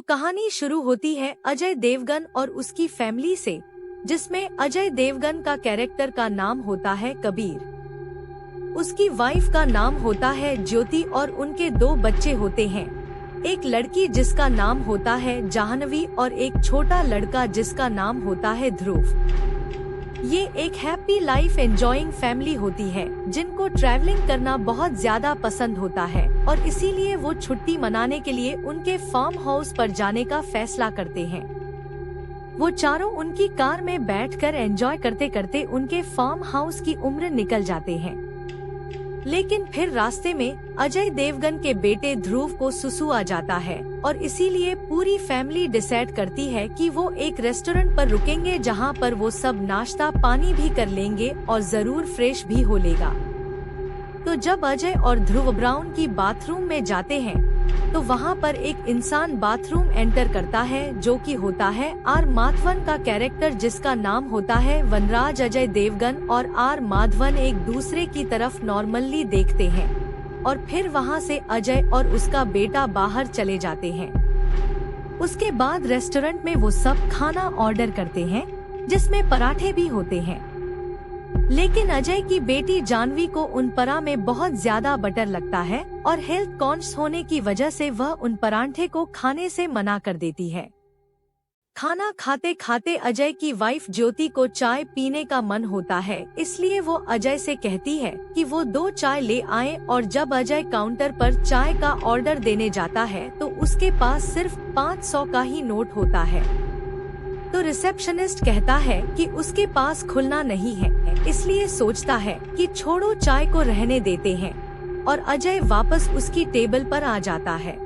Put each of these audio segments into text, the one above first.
तो कहानी शुरू होती है अजय देवगन और उसकी फैमिली से, जिसमें अजय देवगन का कैरेक्टर का नाम होता है कबीर, उसकी वाइफ का नाम होता है ज्योति और उनके 2 बच्चे होते हैं, एक लड़की जिसका नाम होता है जाह्नवी और एक छोटा लड़का जिसका नाम होता है ध्रुव। ये एक हैप्पी लाइफ एंजॉइंग फैमिली होती है जिनको ट्रैवलिंग करना बहुत ज्यादा पसंद होता है और इसीलिए वो छुट्टी मनाने के लिए उनके फार्म हाउस पर जाने का फैसला करते हैं। वो चारों उनकी कार में बैठकर एंजॉय करते करते उनके फार्म हाउस की उम्र निकल जाते हैं। लेकिन फिर रास्ते में अजय देवगन के बेटे ध्रुव को सुसु आ जाता है और इसीलिए पूरी फैमिली डिसाइड करती है कि वो एक रेस्टोरेंट पर रुकेंगे जहां पर वो सब नाश्ता पानी भी कर लेंगे और जरूर फ्रेश भी हो लेगा। तो जब अजय और ध्रुव ब्राउन की बाथरूम में जाते हैं तो वहां पर एक इंसान बाथरूम एंटर करता है जो कि होता है आर माधवन का कैरेक्टर, जिसका नाम होता है वनराज। अजय देवगन और आर माधवन एक दूसरे की तरफ नॉर्मली देखते हैं और फिर वहां से अजय और उसका बेटा बाहर चले जाते हैं। उसके बाद रेस्टोरेंट में वो सब खाना ऑर्डर करते हैं जिसमें पराठे भी होते हैं, लेकिन अजय की बेटी जाह्नवी को उन परा में बहुत ज्यादा बटर लगता है और हेल्थ कॉन्शियस होने की वजह से वह उन पराठे को खाने से मना कर देती है। खाना खाते खाते अजय की वाइफ ज्योति को चाय पीने का मन होता है, इसलिए वो अजय से कहती है कि वो 2 चाय ले आए और जब अजय काउंटर पर चाय का ऑर्डर देने जाता है तो उसके पास सिर्फ 500 का ही नोट होता है। तो रिसेप्शनिस्ट कहता है कि उसके पास खुलना नहीं है, इसलिए सोचता है कि छोड़ो चाय को रहने देते हैं और अजय वापस उसकी टेबल पर आ जाता है।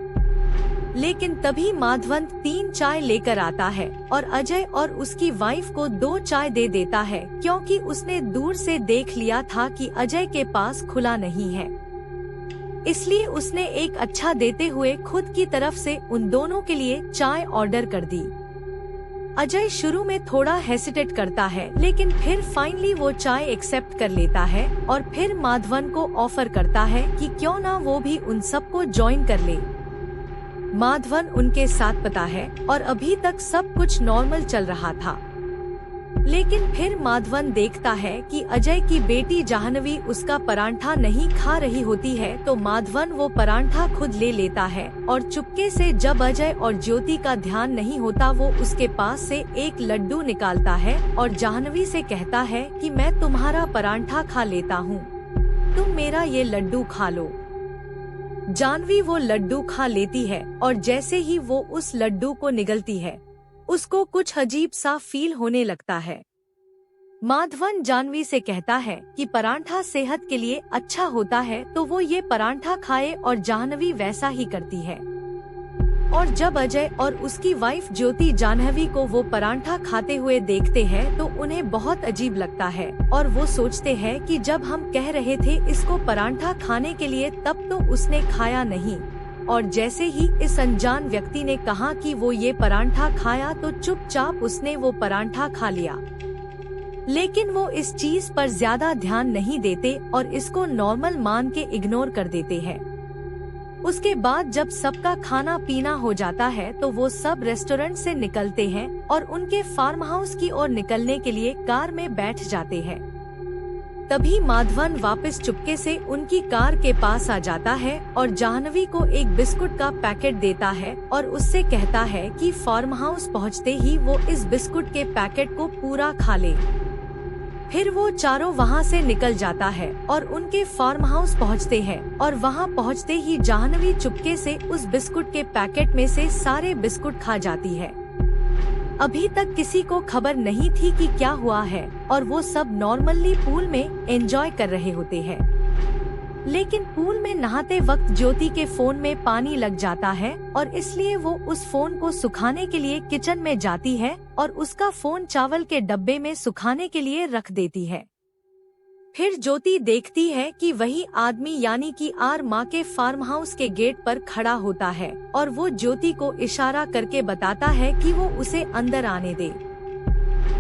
लेकिन तभी माधवन 3 चाय लेकर आता है और अजय और उसकी वाइफ को 2 चाय दे देता है क्योंकि उसने दूर से देख लिया था कि अजय के पास खुला नहीं है, इसलिए उसने एक अच्छा देते हुए खुद की तरफ से उन दोनों के लिए चाय ऑर्डर कर दी। अजय शुरू में थोड़ा हेसिटेट करता है, लेकिन फिर फाइनली वो चाय एक्सेप्ट कर लेता है और फिर माधवन को ऑफर करता है कि क्यों ना वो भी उन सबको ज्वाइन कर ले। माधवन उनके साथ पता है और अभी तक सब कुछ नॉर्मल चल रहा था, लेकिन फिर माधवन देखता है कि अजय की बेटी जाह्नवी उसका परांठा नहीं खा रही होती है, तो माधवन वो परांठा खुद ले लेता है और चुपके से जब अजय और ज्योति का ध्यान नहीं होता वो उसके पास से एक लड्डू निकालता है और जाह्नवी से कहता है कि मैं तुम्हारा परांठा खा लेता हूँ, तुम मेरा ये लड्डू खा लो। जाह्नवी वो लड्डू खा लेती है और जैसे ही वो उस लड्डू को निगलती है उसको कुछ अजीब सा फील होने लगता है। माधवन जाह्नवी से कहता है कि परांठा सेहत के लिए अच्छा होता है तो वो ये परांठा खाए और जाह्नवी वैसा ही करती है। और जब अजय और उसकी वाइफ ज्योति जाह्नवी को वो परांठा खाते हुए देखते हैं तो उन्हें बहुत अजीब लगता है और वो सोचते हैं कि जब हम कह रहे थे इसको परांठा खाने के लिए तब तो उसने खाया नहीं, और जैसे ही इस अनजान व्यक्ति ने कहा कि वो ये परांठा खाया तो चुपचाप उसने वो परांठा खा लिया। लेकिन वो इस चीज पर ज्यादा ध्यान नहीं देते और इसको नॉर्मल मान के इग्नोर कर देते हैं। उसके बाद जब सबका खाना पीना हो जाता है तो वो सब रेस्टोरेंट से निकलते हैं और उनके फार्म हाउस की ओर निकलने के लिए कार में बैठ जाते हैं। तभी माधवन वापस चुपके से उनकी कार के पास आ जाता है और जाह्नवी को एक बिस्कुट का पैकेट देता है और उससे कहता है कि फार्म हाउस पहुंचते ही वो इस बिस्कुट के पैकेट को पूरा खा ले। फिर वो चारों वहां से निकल जाता है और उनके फार्म हाउस पहुंचते हैं और वहां पहुंचते ही जाह्नवी चुपके से उस बिस्कुट के पैकेट में से सारे बिस्कुट खा जाती है। अभी तक किसी को खबर नहीं थी कि क्या हुआ है और वो सब नॉर्मली पूल में एंजॉय कर रहे होते हैं। लेकिन पूल में नहाते वक्त ज्योति के फोन में पानी लग जाता है और इसलिए वो उस फोन को सुखाने के लिए किचन में जाती है और उसका फोन चावल के डब्बे में सुखाने के लिए रख देती है। फिर ज्योति देखती है कि वही आदमी यानी कि आर माँ के फार्म हाउस के गेट पर खड़ा होता है और वो ज्योति को इशारा करके बताता है कि वो उसे अंदर आने दे।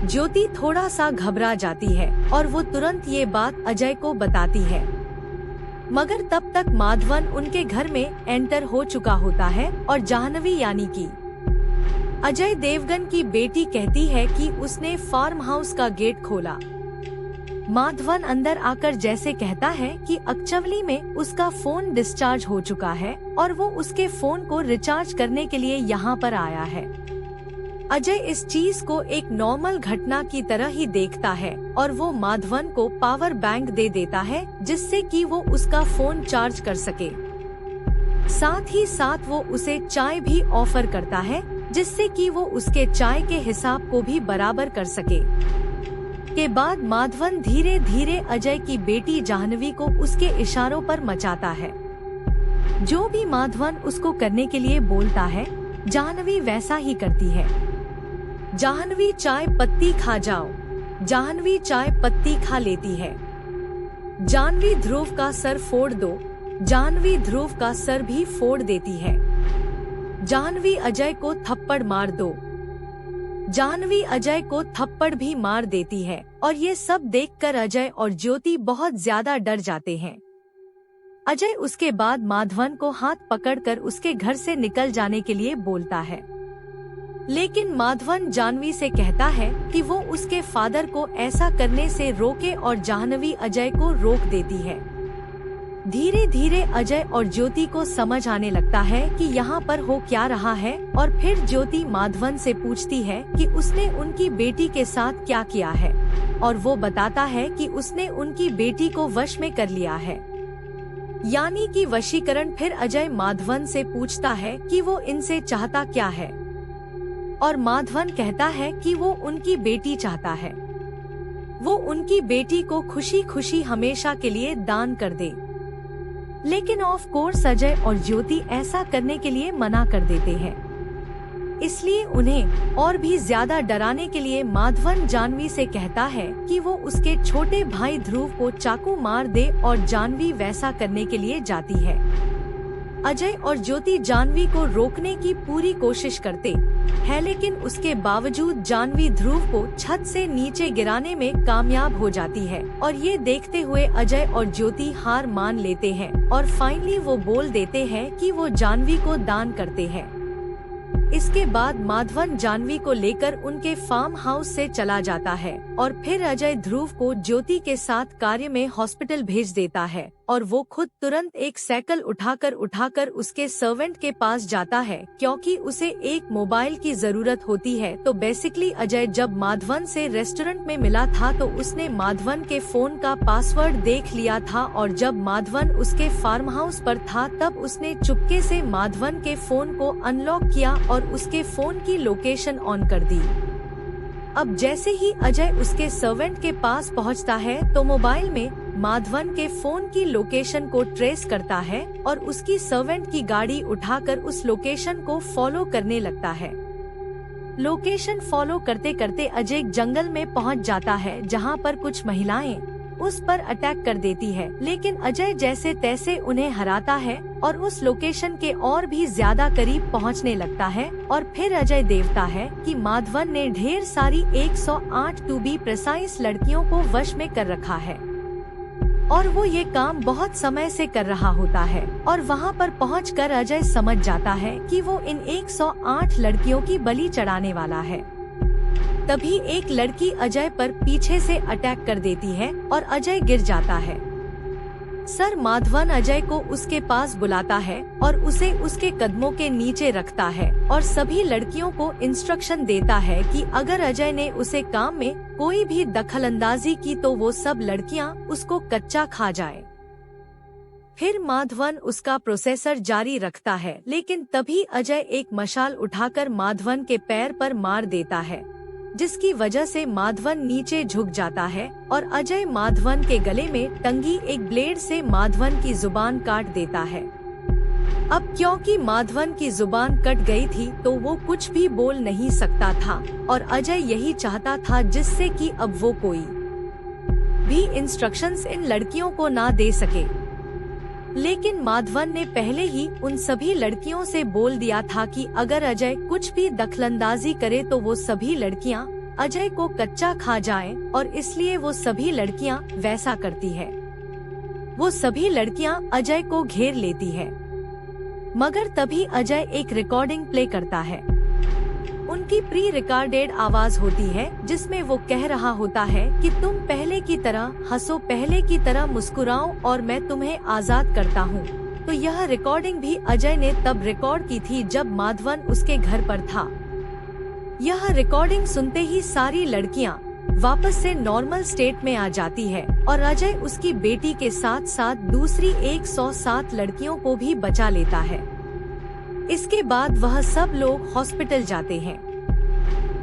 ज्योति थोड़ा सा घबरा जाती है और वो तुरंत ये बात अजय को बताती है, मगर तब तक माधवन उनके घर में एंटर हो चुका होता है और जाह्नवी यानी कि अजय देवगन की बेटी कहती है कि उसने फार्म हाउस का गेट खोला। माधवन अंदर आकर जैसे कहता है कि एक्चुअली में उसका फोन डिस्चार्ज हो चुका है और वो उसके फोन को रिचार्ज करने के लिए यहाँ पर आया है। अजय इस चीज को एक नॉर्मल घटना की तरह ही देखता है और वो माधवन को पावर बैंक दे देता है जिससे कि वो उसका फोन चार्ज कर सके। साथ ही साथ वो उसे चाय भी ऑफर करता है जिससे कि वो उसके चाय के हिसाब को भी बराबर कर सके। के बाद माधवन धीरे धीरे अजय की बेटी जाह्नवी को उसके इशारों पर मचाता है। जो भी माधवन उसको करने के लिए बोलता है जाह्नवी वैसा ही करती है। जाह्नवी चाय पत्ती खा जाओ। जाह्नवी चाय पत्ती खा लेती है। जाह्नवी ध्रुव का सर फोड़ दो। जाह्नवी ध्रुव का सर भी फोड़ देती है। जाह्नवी अजय को थप्पड़ मार दो। जाह्नवी अजय को थप्पड़ भी मार देती है और ये सब देखकर अजय और ज्योति बहुत ज्यादा डर जाते हैं। अजय उसके बाद माधवन को हाथ पकड़कर उसके घर से निकल जाने के लिए बोलता है, लेकिन माधवन जाह्नवी से कहता है कि वो उसके फादर को ऐसा करने से रोके और जाह्नवी अजय को रोक देती है। धीरे धीरे अजय और ज्योति को समझ आने लगता है कि यहाँ पर हो क्या रहा है और फिर ज्योति माधवन से पूछती है कि उसने उनकी बेटी के साथ क्या किया है और वो बताता है कि उसने उनकी बेटी को वश में कर लिया है, यानी कि वशीकरण। फिर अजय माधवन से पूछता है कि वो इनसे चाहता क्या है और माधवन कहता है कि वो उनकी बेटी चाहता है। वो उनकी बेटी को खुशी खुशी हमेशा के लिए दान कर दे, लेकिन ऑफ कोर्स अजय और ज्योति ऐसा करने के लिए मना कर देते हैं। इसलिए उन्हें और भी ज्यादा डराने के लिए माधवन जाह्नवी से कहता है कि वो उसके छोटे भाई ध्रुव को चाकू मार दे और जाह्नवी वैसा करने के लिए जाती है। अजय और ज्योति जाह्नवी को रोकने की पूरी कोशिश करते हैं, लेकिन उसके बावजूद जाह्नवी ध्रुव को छत से नीचे गिराने में कामयाब हो जाती है और ये देखते हुए अजय और ज्योति हार मान लेते हैं और फाइनली वो बोल देते हैं कि वो जाह्नवी को दान करते हैं। इसके बाद माधवन जाह्नवी को लेकर उनके फार्म हाउस से चला जाता है और फिर अजय ध्रुव को ज्योति के साथ कार्य में हॉस्पिटल भेज देता है और वो खुद तुरंत एक साइकिल उठाकर उसके सर्वेंट के पास जाता है क्योंकि उसे एक मोबाइल की जरूरत होती है। तो बेसिकली अजय जब माधवन से रेस्टोरेंट में मिला था तो उसने माधवन के फोन का पासवर्ड देख लिया था और जब माधवन उसके फार्म हाउस पर था तब उसने चुपके से माधवन के फोन को अनलॉक किया और उसके फोन की लोकेशन ऑन कर दी। अब जैसे ही अजय उसके सर्वेंट के पास पहुंचता है तो मोबाइल में माधवन के फोन की लोकेशन को ट्रेस करता है और उसकी सर्वेंट की गाड़ी उठाकर उस लोकेशन को फॉलो करने लगता है। लोकेशन फॉलो करते करते अजय जंगल में पहुंच जाता है जहां पर कुछ महिलाएं उस पर अटैक कर देती है, लेकिन अजय जैसे तैसे उन्हें हराता है और उस लोकेशन के और भी ज्यादा करीब पहुंचने लगता है और फिर अजय देखता है कि माधवन ने ढेर सारी 108 टू बी प्रिसाइज लड़कियों को वश में कर रखा है और वो ये काम बहुत समय से कर रहा होता है और वहाँ पर पहुंचकर अजय समझ जाता है कि वो इन 108 लड़कियों की बलि चढ़ाने वाला है। तभी एक लड़की अजय पर पीछे से अटैक कर देती है और अजय गिर जाता है। सर माधवन अजय को उसके पास बुलाता है और उसे उसके कदमों के नीचे रखता है और सभी लड़कियों को इंस्ट्रक्शन देता है कि अगर अजय ने उसे काम में कोई भी दखलंदाजी की तो वो सब लड़कियां उसको कच्चा खा जाए। फिर माधवन उसका प्रोसेसर जारी रखता है, लेकिन तभी अजय एक मशाल उठाकर माधवन के पैर पर मार देता है, जिसकी वजह से माधवन नीचे झुक जाता है और अजय माधवन के गले में टंगी एक ब्लेड से माधवन की जुबान काट देता है। अब क्योंकि माधवन की जुबान कट गई थी तो वो कुछ भी बोल नहीं सकता था और अजय यही चाहता था जिससे कि अब वो कोई भी इंस्ट्रक्शंस इन लड़कियों को ना दे सके। लेकिन माधवन ने पहले ही उन सभी लड़कियों से बोल दिया था कि अगर अजय कुछ भी दखलंदाजी करे तो वो सभी लड़कियां अजय को कच्चा खा जाएं और इसलिए वो सभी लड़कियां वैसा करती है। वो सभी लड़कियां अजय को घेर लेती है, मगर तभी अजय एक रिकॉर्डिंग प्ले करता है। उनकी प्री रिकॉर्डेड आवाज होती है जिसमें वो कह रहा होता है कि तुम पहले की तरह हंसो, पहले की तरह मुस्कुराओ और मैं तुम्हें आजाद करता हूँ। तो यह रिकॉर्डिंग भी अजय ने तब रिकॉर्ड की थी जब माधवन उसके घर पर था। यह रिकॉर्डिंग सुनते ही सारी लड़कियां वापस से नॉर्मल स्टेट में आ जाती है और अजय उसकी बेटी के साथ साथ दूसरी 107 लड़कियों को भी बचा लेता है। इसके बाद वह सब लोग हॉस्पिटल जाते हैं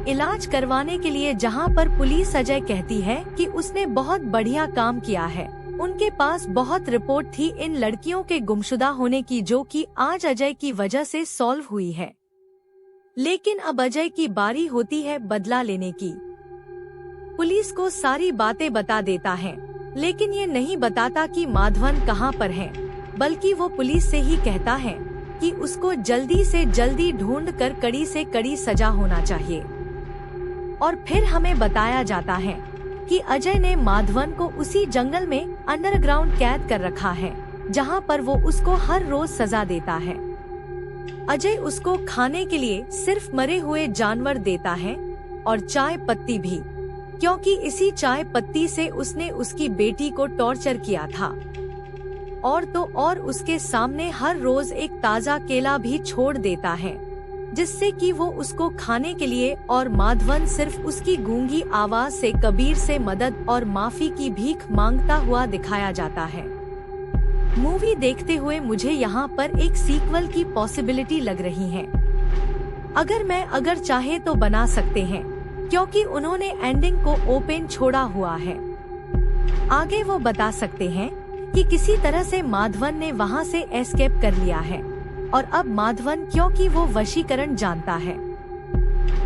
इलाज करवाने के लिए, जहां पर पुलिस अजय कहती है कि उसने बहुत बढ़िया काम किया है। उनके पास बहुत रिपोर्ट थी इन लड़कियों के गुमशुदा होने की, जो कि आज अजय की वजह से सॉल्व हुई है। लेकिन अब अजय की बारी होती है बदला लेने की। पुलिस को सारी बातें बता देता है, लेकिन ये नहीं बताता कि माधवन कहाँ पर है, बल्कि वो पुलिस से ही कहता है कि उसको जल्दी से जल्दी ढूंढ कर कड़ी से कड़ी सजा होना चाहिए। और फिर हमें बताया जाता है कि अजय ने माधवन को उसी जंगल में अंडरग्राउंड कैद कर रखा है, जहां पर वो उसको हर रोज सजा देता है। अजय उसको खाने के लिए सिर्फ मरे हुए जानवर देता है और चाय पत्ती भी, क्योंकि इसी चाय पत्ती से उसने उसकी बेटी को टॉर्चर किया था। और तो और उसके सामने हर रोज एक ताजा केला भी छोड़ देता है, जिससे कि वो उसको खाने के लिए, और माधवन सिर्फ उसकी गूंगी आवाज से कबीर से मदद और माफी की भीख मांगता हुआ दिखाया जाता है। मूवी देखते हुए मुझे यहाँ पर एक सीक्वल की पॉसिबिलिटी लग रही है। अगर चाहे तो बना सकते हैं, क्योंकि उन्होंने एंडिंग को ओपन छोड़ा हुआ है। आगे वो बता सकते हैं कि किसी तरह से माधवन ने वहाँ से एस्केप कर लिया है, और अब माधवन, क्योंकि वो वशीकरण जानता है,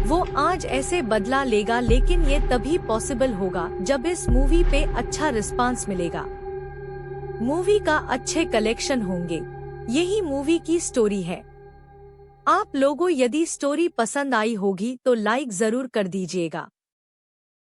वो आज ऐसे बदला लेगा। लेकिन ये तभी पॉसिबल होगा जब इस मूवी पे अच्छा रिस्पांस मिलेगा, मूवी का अच्छे कलेक्शन होंगे। यही मूवी की स्टोरी है। आप लोगों यदि स्टोरी पसंद आई होगी तो लाइक जरूर कर दीजिएगा।